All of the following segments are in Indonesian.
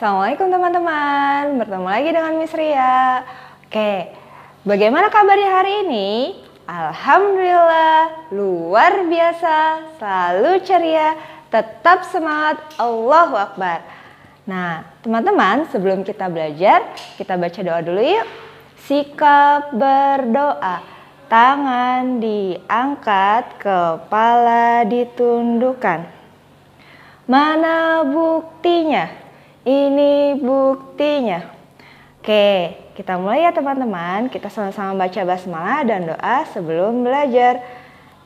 Assalamualaikum teman-teman, bertemu lagi dengan Miss Ria. Oke, bagaimana kabarnya hari ini? Alhamdulillah, luar biasa, selalu ceria, tetap semangat, Allahu Akbar. Nah, teman-teman, sebelum kita belajar, kita baca doa dulu yuk. Sikap berdoa, tangan diangkat, kepala ditundukkan. Mana buktinya? Ini buktinya. Oke, kita mulai ya teman-teman. Kita sama-sama baca basmalah dan doa sebelum belajar.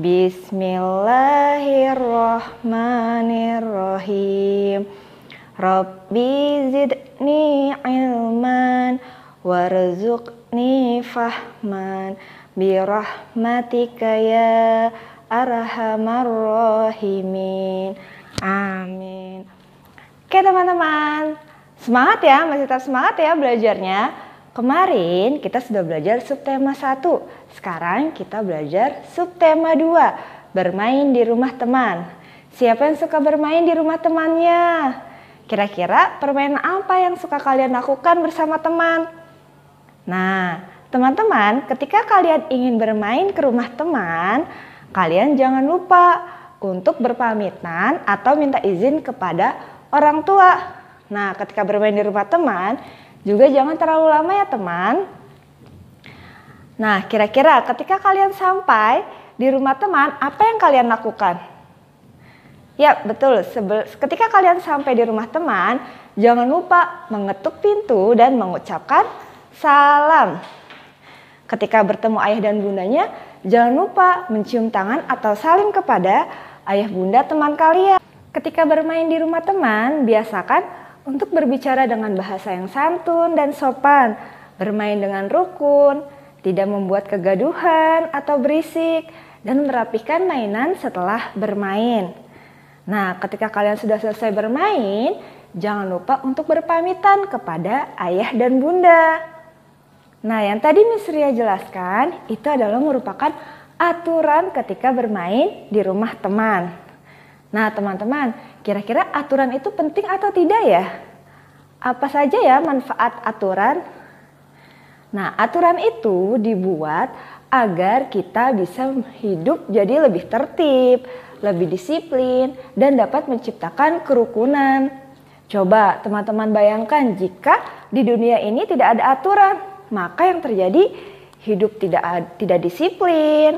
Bismillahirrahmanirrahim. Rabbi zidni ilman warzuqni fahman birahmatika ya arhamar rahimin. Amin. Oke teman-teman, semangat ya, masih tetap semangat ya belajarnya. Kemarin kita sudah belajar subtema 1, sekarang kita belajar subtema 2, bermain di rumah teman. Siapa yang suka bermain di rumah temannya? Kira-kira permainan apa yang suka kalian lakukan bersama teman? Nah, teman-teman, ketika kalian ingin bermain ke rumah teman, kalian jangan lupa untuk berpamitan atau minta izin kepada orang tua. Nah, ketika bermain di rumah teman, juga jangan terlalu lama ya teman. Nah, kira-kira ketika kalian sampai di rumah teman, apa yang kalian lakukan? Ya, betul. Ketika kalian sampai di rumah teman, jangan lupa mengetuk pintu dan mengucapkan salam. Ketika bertemu ayah dan bundanya, jangan lupa mencium tangan atau salim kepada ayah bunda teman kalian. Ketika bermain di rumah teman, biasakan untuk berbicara dengan bahasa yang santun dan sopan, bermain dengan rukun, tidak membuat kegaduhan atau berisik, dan merapikan mainan setelah bermain. Nah, ketika kalian sudah selesai bermain, jangan lupa untuk berpamitan kepada ayah dan bunda. Nah, yang tadi Miss Ria jelaskan, itu adalah merupakan aturan ketika bermain di rumah teman. Nah teman-teman, kira-kira aturan itu penting atau tidak ya? Apa saja ya manfaat aturan? Nah, aturan itu dibuat agar kita bisa hidup jadi lebih tertib, lebih disiplin, dan dapat menciptakan kerukunan. Coba teman-teman bayangkan jika di dunia ini tidak ada aturan, maka yang terjadi hidup tidak disiplin,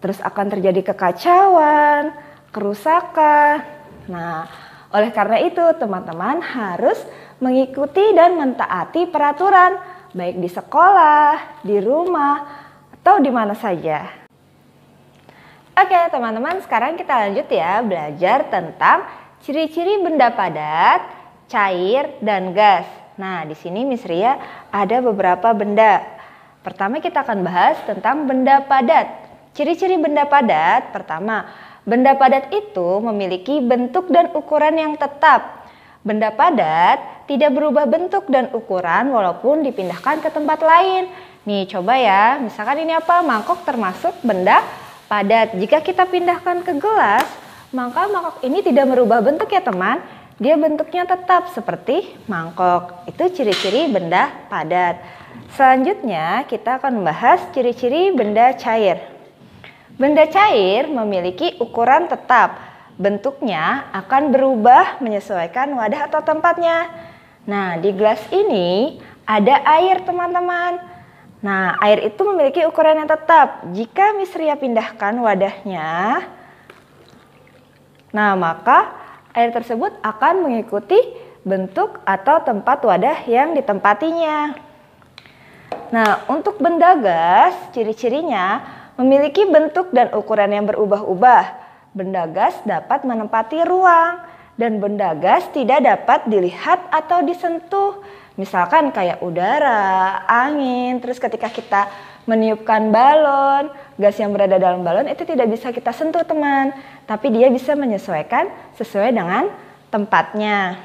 terus akan terjadi kekacauan, kerusakan. Nah, oleh karena itu teman-teman harus mengikuti dan mentaati peraturan baik di sekolah, di rumah, atau di mana saja. Oke teman-teman, sekarang kita lanjut ya belajar tentang ciri-ciri benda padat, cair, dan gas. Nah, di sini Miss Ria ada beberapa benda. Pertama kita akan bahas tentang benda padat. Ciri-ciri benda padat, pertama, benda padat itu memiliki bentuk dan ukuran yang tetap. Benda padat tidak berubah bentuk dan ukuran walaupun dipindahkan ke tempat lain. Nih coba ya, misalkan ini apa? Mangkok termasuk benda padat. Jika kita pindahkan ke gelas, maka mangkok ini tidak merubah bentuk ya teman. Dia bentuknya tetap seperti mangkok. Itu ciri-ciri benda padat. Selanjutnya kita akan membahas ciri-ciri benda cair. Benda cair memiliki ukuran tetap. Bentuknya akan berubah menyesuaikan wadah atau tempatnya. Nah, di gelas ini ada air teman-teman. Nah, air itu memiliki ukuran yang tetap. Jika Miss Ria pindahkan wadahnya, nah maka air tersebut akan mengikuti bentuk atau tempat wadah yang ditempatinya. Nah, untuk benda gas, ciri-cirinya memiliki bentuk dan ukuran yang berubah-ubah. Benda gas dapat menempati ruang dan benda gas tidak dapat dilihat atau disentuh. Misalkan kayak udara, angin, terus ketika kita meniupkan balon, gas yang berada dalam balon itu tidak bisa kita sentuh teman. Tapi dia bisa menyesuaikan sesuai dengan tempatnya.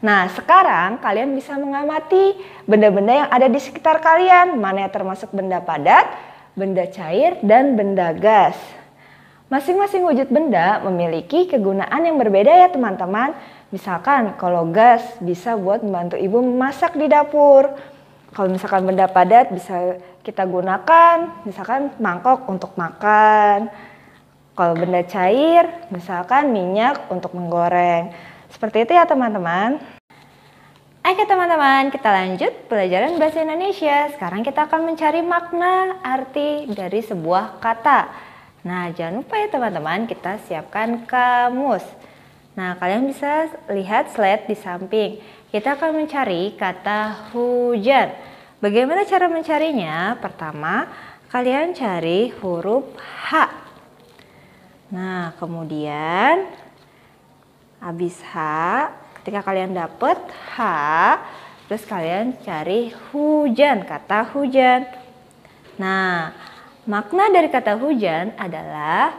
Nah, sekarang kalian bisa mengamati benda-benda yang ada di sekitar kalian. Mana yang termasuk benda padat, benda cair, dan benda gas. Masing-masing wujud benda memiliki kegunaan yang berbeda ya teman-teman. Misalkan kalau gas bisa buat membantu ibu memasak di dapur. Kalau misalkan benda padat bisa kita gunakan misalkan mangkok untuk makan. Kalau benda cair misalkan minyak untuk menggoreng. Seperti itu ya teman-teman. Oke teman-teman, kita lanjut pelajaran bahasa Indonesia. Sekarang kita akan mencari makna arti dari sebuah kata. Nah, jangan lupa ya teman-teman, kita siapkan kamus. Nah, kalian bisa lihat slide di samping. Kita akan mencari kata hujan. Bagaimana cara mencarinya? Pertama, kalian cari huruf H. Nah, kemudian habis H, ketika kalian dapat H, terus kalian cari hujan, kata hujan. Nah, makna dari kata hujan adalah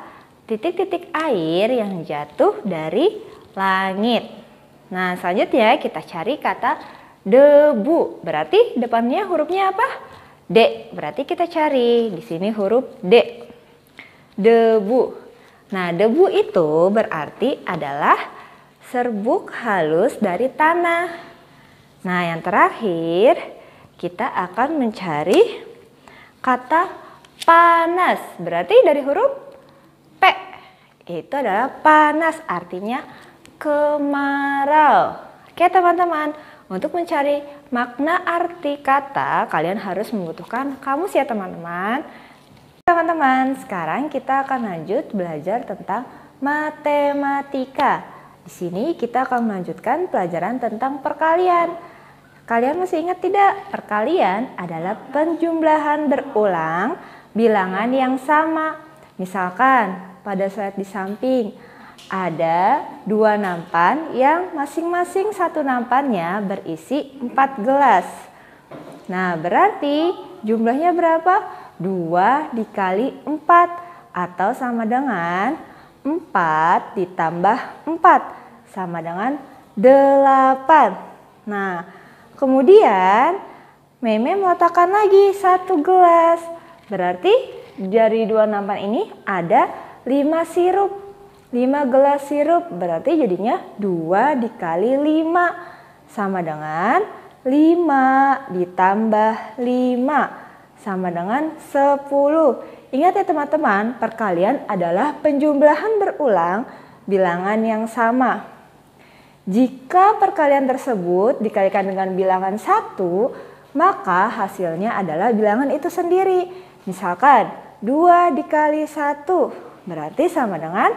titik-titik air yang jatuh dari langit. Nah, selanjutnya kita cari kata debu. Berarti depannya hurufnya apa? D. Berarti kita cari di sini huruf D. Debu. Nah, debu itu berarti adalah serbuk halus dari tanah. Nah, yang terakhir kita akan mencari kata panas. Berarti dari huruf P. Itu adalah panas, artinya kemarau. Oke teman-teman, untuk mencari makna arti kata kalian harus membutuhkan kamus ya teman-teman. Teman-teman, sekarang kita akan lanjut belajar tentang matematika. Di sini kita akan melanjutkan pelajaran tentang perkalian. Kalian masih ingat tidak? Perkalian adalah penjumlahan berulang bilangan yang sama. Misalkan pada slide di samping ada 2 nampan yang masing-masing satu nampannya berisi 4 gelas. Nah, berarti jumlahnya berapa? 2 dikali 4 atau sama dengan 4 ditambah 4 sama dengan 8. Nah, kemudian Meme meletakkan lagi 1 gelas. Berarti dari 2 nampan ini ada 5 sirup. 5 gelas sirup berarti jadinya 2 dikali 5 sama dengan 5 ditambah 5 sama dengan 10. Ingat ya teman-teman, perkalian adalah penjumlahan berulang bilangan yang sama. Jika perkalian tersebut dikalikan dengan bilangan 1, maka hasilnya adalah bilangan itu sendiri. Misalkan 2 dikali 1 berarti sama dengan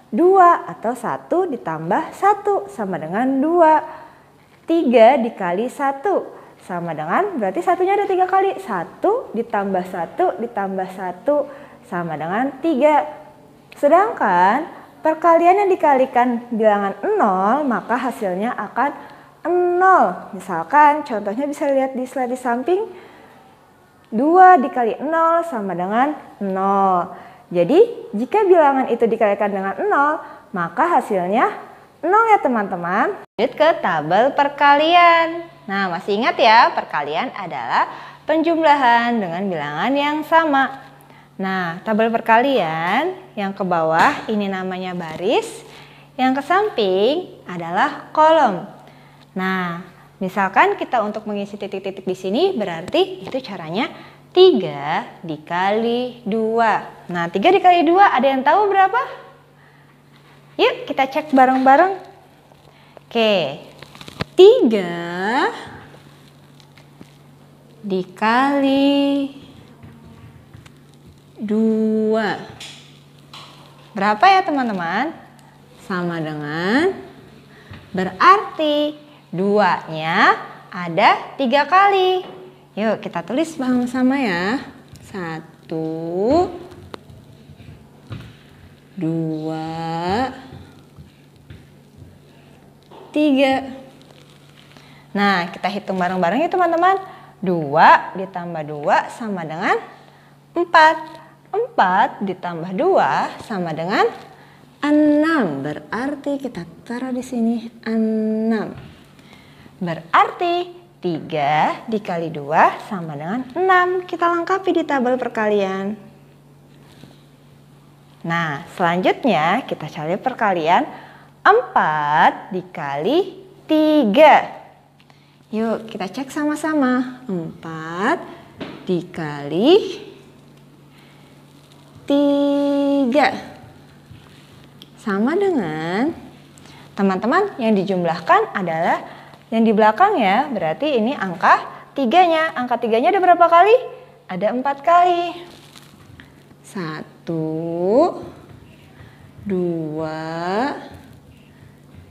2 atau 1 ditambah 1 sama dengan 2. 3 dikali 1 sama dengan, berarti satunya ada 3 kali. 1 ditambah 1 ditambah 1 sama dengan 3. Sedangkan perkalian yang dikalikan bilangan 0 maka hasilnya akan 0. Misalkan contohnya bisa lihat di slide di samping. 2 dikali 0 sama dengan 0. Jadi jika bilangan itu dikalikan dengan 0 maka hasilnya 0 ya teman-teman. Lanjut ke tabel perkalian. Nah, masih ingat ya, perkalian adalah penjumlahan dengan bilangan yang sama. Nah, tabel perkalian yang ke bawah ini namanya baris, yang ke samping adalah kolom. Nah, misalkan kita untuk mengisi titik-titik di sini berarti itu caranya 3 dikali 2. Nah, 3 dikali 2 ada yang tahu berapa? Yuk kita cek bareng-bareng. Oke, 3 dikali 2. Berapa ya teman-teman? Sama dengan, berarti 2-nya ada 3 kali. Yuk kita tulis sama-sama ya. 1, 2, 3. Nah, kita hitung bareng-bareng ya teman-teman. 2 ditambah 2 sama dengan 4. 4 ditambah 2 sama dengan 6. Berarti kita taruh di sini 6. Berarti 3 dikali 2 sama dengan 6. Kita lengkapi di tabel perkalian. Nah, selanjutnya kita cari perkalian 4 dikali 3. Yuk kita cek sama-sama. 4 dikali 3 sama dengan, teman-teman, yang dijumlahkan adalah yang di belakang ya. Berarti ini angka 3-nya. Angka 3-nya ada berapa kali? Ada 4 kali. 1, 2,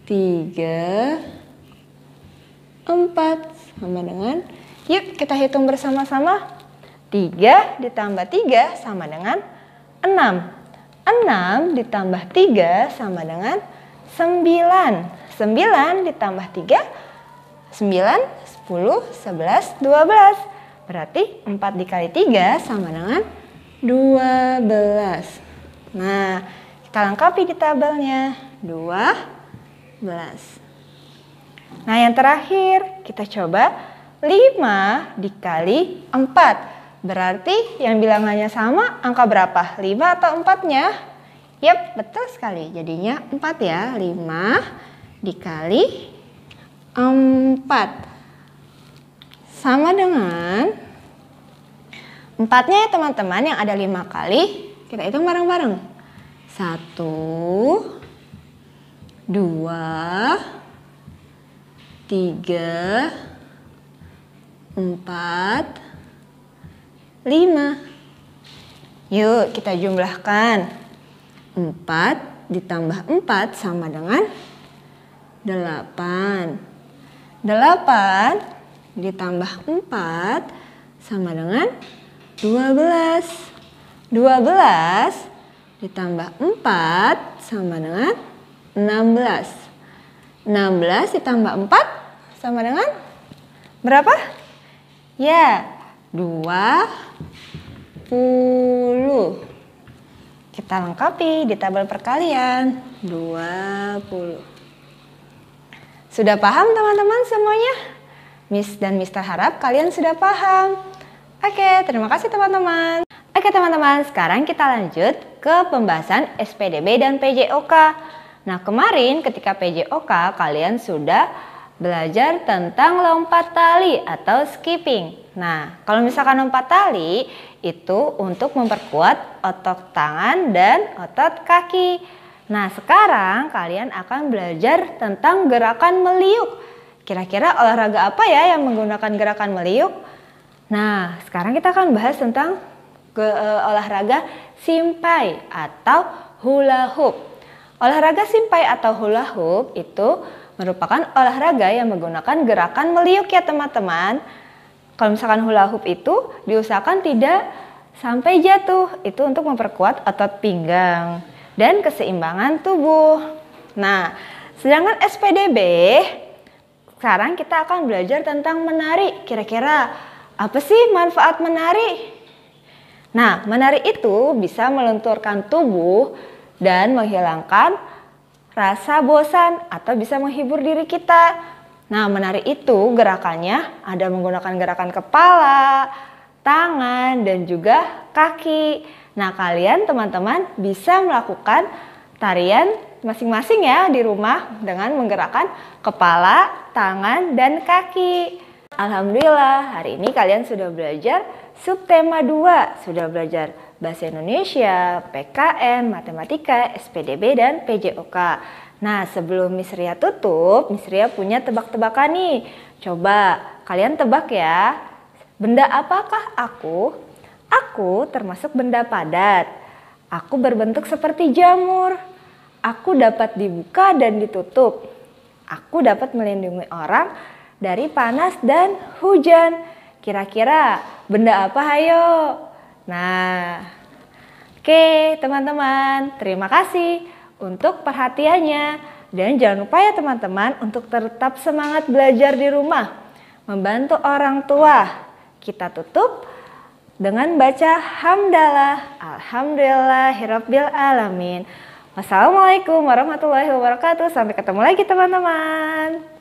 3, 4 sama dengan, yuk kita hitung bersama-sama. 3 ditambah 3 sama dengan 6. 6 ditambah 3 sama dengan 9. 9 ditambah 3, 9, 10, 11, 12. Berarti 4 dikali 3 sama dengan 12. Nah, kita lengkapi di tabelnya. 12. Nah, yang terakhir kita coba 5 dikali 4. Berarti yang bilangannya sama angka berapa? 5 atau 4-nya? Yap, betul sekali. Jadinya 4 ya. 5 dikali 4. Sama dengan 4-nya ya teman-teman, yang ada 5 kali. Kita hitung bareng-bareng. 1, 2, 3, 4, 5. Yuk kita jumlahkan. 4 ditambah 4 sama dengan 8. 8 ditambah 4 sama dengan 12. 12 ditambah 4 sama dengan 16. 16 ditambah 4 sama dengan berapa? Ya, 20. Kita lengkapi di tabel perkalian. 20. Sudah paham teman-teman semuanya? Miss dan Mister harap kalian sudah paham. Oke, terima kasih teman-teman. Oke teman-teman, sekarang kita lanjut ke pembahasan SPDB dan PJOK. Nah, kemarin ketika PJOK kalian sudah belajar tentang lompat tali atau skipping. Nah, kalau misalkan lompat tali itu untuk memperkuat otot tangan dan otot kaki. Nah, sekarang kalian akan belajar tentang gerakan meliuk. Kira-kira olahraga apa ya yang menggunakan gerakan meliuk? Nah, sekarang kita akan bahas tentang olahraga simpai atau hula hoop. Olahraga simpai atau hula hoop itu merupakan olahraga yang menggunakan gerakan meliuk ya teman-teman. Kalau misalkan hula hoop itu diusahakan tidak sampai jatuh. Itu untuk memperkuat otot pinggang dan keseimbangan tubuh. Nah, sedangkan SPDB, sekarang kita akan belajar tentang menari. Kira-kira apa sih manfaat menari? Nah, menari itu bisa melenturkan tubuh dan menghilangkan rasa bosan atau bisa menghibur diri kita. Nah, menari itu gerakannya ada menggunakan gerakan kepala, tangan, dan juga kaki. Nah, kalian teman-teman bisa melakukan tarian masing-masing ya di rumah dengan menggerakkan kepala, tangan, dan kaki. Alhamdulillah, hari ini kalian sudah belajar subtema 2, sudah belajar Bahasa Indonesia, PKN, Matematika, SPDB, dan PJOK. Nah, sebelum Miss Ria tutup, Miss Ria punya tebak-tebakan nih. Coba kalian tebak ya, benda apakah aku? Aku termasuk benda padat. Aku berbentuk seperti jamur. Aku dapat dibuka dan ditutup. Aku dapat melindungi orang dari panas dan hujan. Kira-kira benda apa hayo? Nah, oke teman-teman, terima kasih untuk perhatiannya. Dan jangan lupa ya teman-teman untuk tetap semangat belajar di rumah. Membantu orang tua. Kita tutup dengan baca hamdalah. Alhamdulillahirabbil alamin. Wassalamualaikum warahmatullahi wabarakatuh. Sampai ketemu lagi teman-teman.